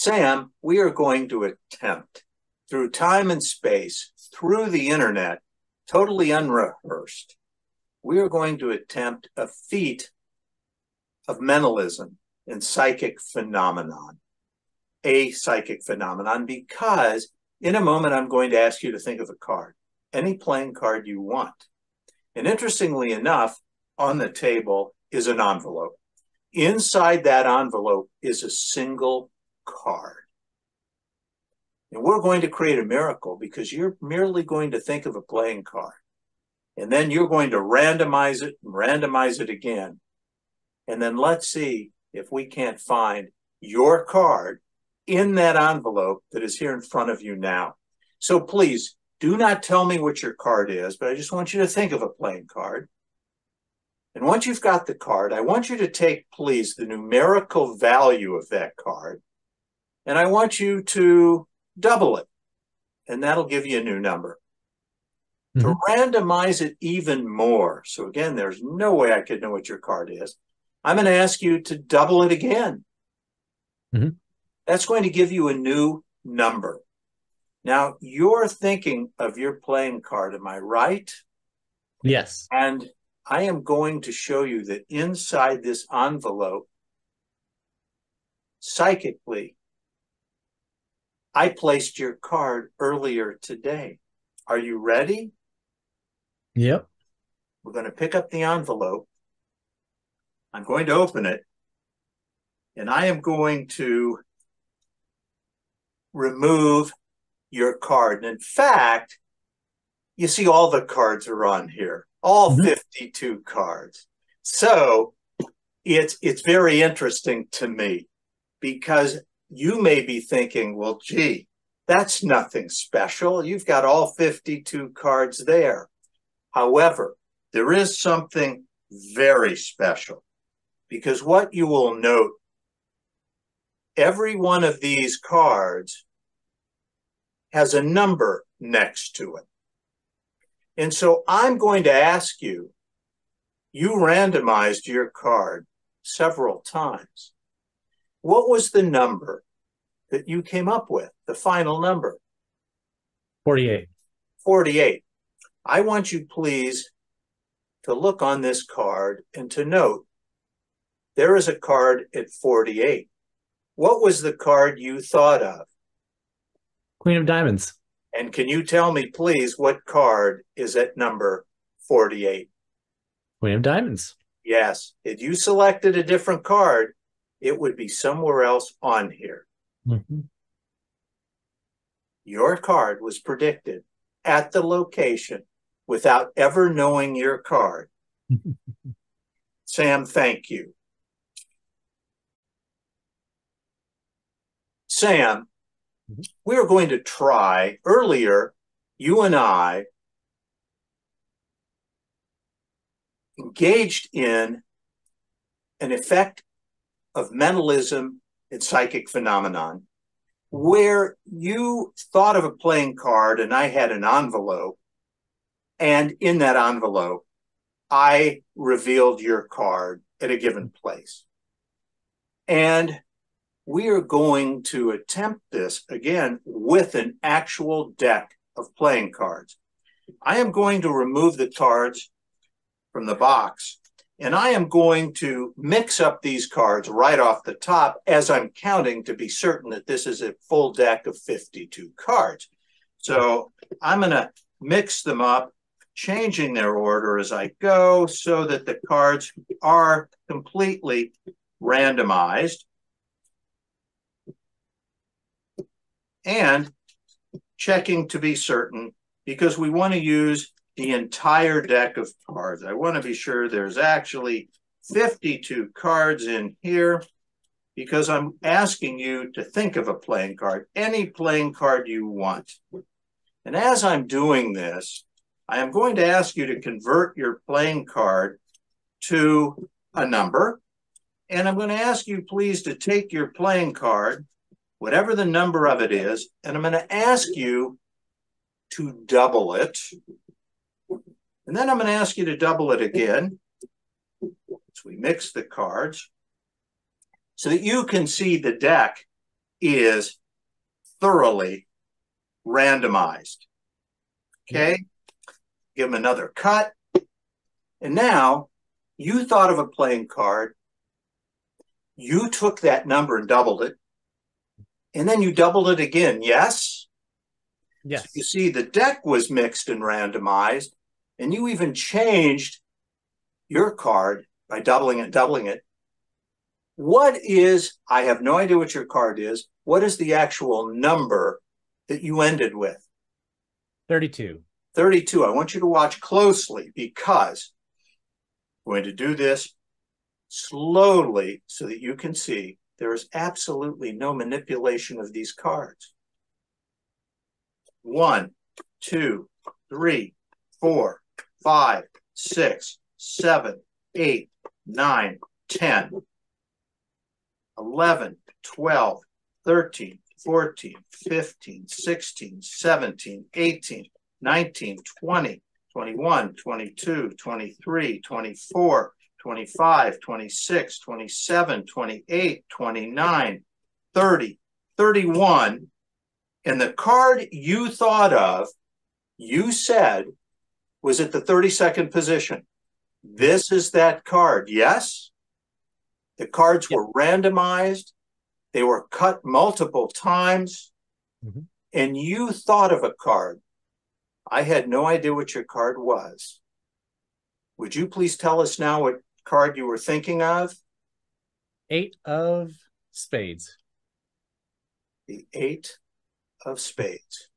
Sam, we are going to attempt through time and space, through the internet, totally unrehearsed, we are going to attempt a feat of mentalism and psychic phenomenon, a psychic phenomenon, because in a moment I'm going to ask you to think of a card, any playing card you want. And interestingly enough, on the table is an envelope. Inside that envelope is a single card. And we're going to create a miracle because you're merely going to think of a playing card. And then you're going to randomize it again. And then let's see if we can't find your card in that envelope that is here in front of you now. So please do not tell me what your card is, but I just want you to think of a playing card. And once you've got the card, I want you to take, please, the numerical value of that card, and I want you to double it, and that'll give you a new number. Mm-hmm. To randomize it even more, so again, there's no way I could know what your card is, I'm going to ask you to double it again. Mm-hmm. That's going to give you a new number. Now, you're thinking of your playing card, am I right? Yes. And I am going to show you that inside this envelope, psychically, I placed your card earlier today. Are you ready? Yep. We're going to pick up the envelope. I'm going to open it, and I am going to remove your card. And in fact, you see all the cards are on here, all 52 cards. So it's very interesting to me because you may be thinking, well, gee, that's nothing special. You've got all 52 cards there. However, there is something very special because what you will note, every one of these cards has a number next to it. And so I'm going to ask you, you randomized your card several times. What was the number that you came up with, the final number? 48. 48. I want you, please, to look on this card and to note there is a card at 48. What was the card you thought of? Queen of Diamonds. And can you tell me, please, what card is at number 48? Queen of Diamonds. Yes. If you selected a different card, it would be somewhere else on here. Mm-hmm. Your card was predicted at the location without ever knowing your card. Sam, thank you. Sam, we are going to try, earlier, you and I engaged in an effect of mentalism and psychic phenomenon where you thought of a playing card and I had an envelope, and in that envelope, I revealed your card at a given place. And we are going to attempt this again with an actual deck of playing cards. I am going to remove the cards from the box, and I am going to mix up these cards right off the top as I'm counting to be certain that this is a full deck of 52 cards. So I'm going to mix them up, changing their order as I go so that the cards are completely randomized. And checking to be certain, because we want to use the entire deck of cards. I want to be sure there's actually 52 cards in here, because I'm asking you to think of a playing card, any playing card you want. And as I'm doing this, I am going to ask you to convert your playing card to a number. And I'm going to ask you, please, to take your playing card, whatever the number of it is, and I'm going to ask you to double it. And then I'm going to ask you to double it again. So we mix the cards so that you can see the deck is thoroughly randomized. Okay, give them another cut. And now you thought of a playing card. You took that number and doubled it. And then you doubled it again, yes? Yes. So you see, the deck was mixed and randomized, and you even changed your card by doubling it. What is, I have no idea what your card is, what is the actual number that you ended with? 32. 32. I want you to watch closely because I'm going to do this slowly so that you can see there is absolutely no manipulation of these cards. 1, 2, 3, 4, 5, 6, 7, 8, 9, 10, 11, 12, 13, 14, 15, 16, 17, 18, 19, 20, 21, 22, 23, 24, 25, 26, 27, 28, 29, 30, 31. And the card you thought of, you said, was at the 32nd position. This is that card, yes? The cards were randomized. They were cut multiple times. And you thought of a card. I had no idea what your card was. Would you please tell us now what card you were thinking of? 8 of spades. The 8 of spades.